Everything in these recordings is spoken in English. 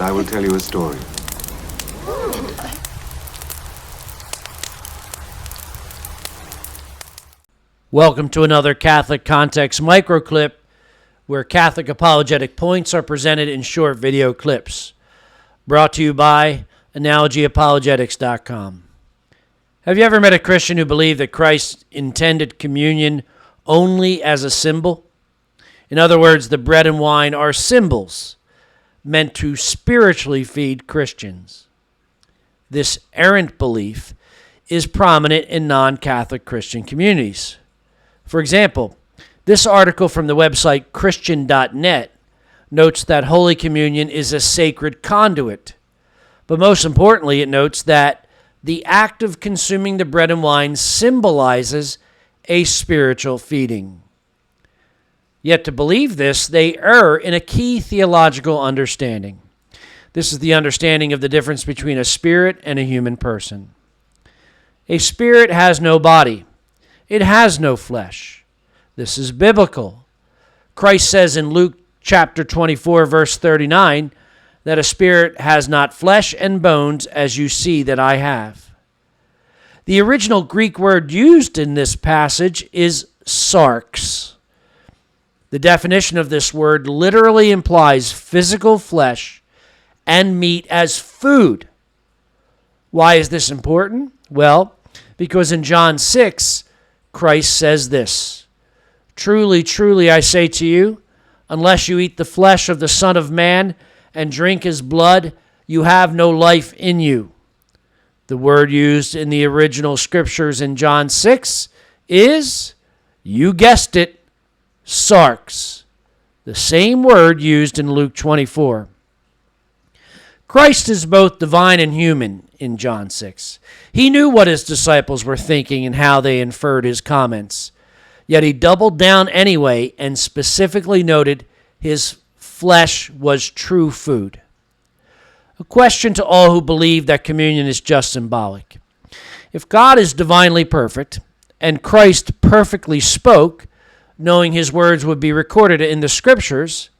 I will tell you a story. Welcome to another Catholic Context Microclip, where Catholic apologetic points are presented in short video clips. Brought to you by AnalogyApologetics.com. Have you ever met a Christian who believed that Christ intended communion only as a symbol? In other words, the bread and wine are symbols meant to spiritually feed Christians. This errant belief is prominent in non-Catholic Christian communities. For example, this article from the website Christian.net notes that Holy Communion is a sacred conduit. But most importantly, it notes that the act of consuming the bread and wine symbolizes a spiritual feeding. Yet to believe this, they err in a key theological understanding. This is the understanding of the difference between a spirit and a human person. A spirit has no body. It has no flesh. This is biblical. Christ says in Luke chapter 24, verse 39, that a spirit has not flesh and bones as you see that I have. The original Greek word used in this passage is sarx. The definition of this word literally implies physical flesh and meat as food. Why is this important? Well, because in John 6, Christ says this, "Truly, truly, I say to you, unless you eat the flesh of the Son of Man and drink his blood, you have no life in you." The word used in the original scriptures in John 6 is, you guessed it, sarx, the same word used in Luke 24. Christ is both divine and human in John 6. He knew what his disciples were thinking and how they inferred his comments. Yet he doubled down anyway and specifically noted his flesh was true food. A question to all who believe that communion is just symbolic. If God is divinely perfect and Christ perfectly spoke, knowing his words would be recorded in the scriptures,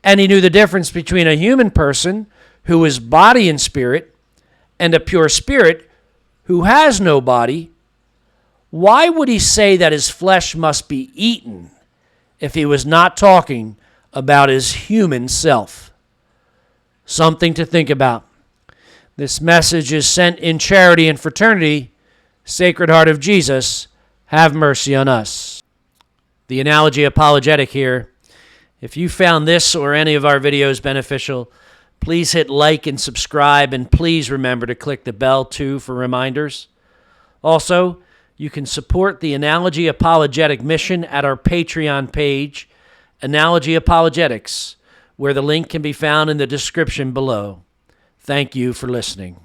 and he knew the difference between a human person who is body and spirit and a pure spirit who has no body, why would he say that his flesh must be eaten if he was not talking about his human self? Something to think about. This message is sent in charity and fraternity. Sacred Heart of Jesus, have mercy on us. The Analogy Apologetic here. If you found this or any of our videos beneficial, please hit like and subscribe, and please remember to click the bell too for reminders. Also, you can support the Analogy Apologetic mission at our Patreon page, Analogy Apologetics, where the link can be found in the description below. Thank you for listening.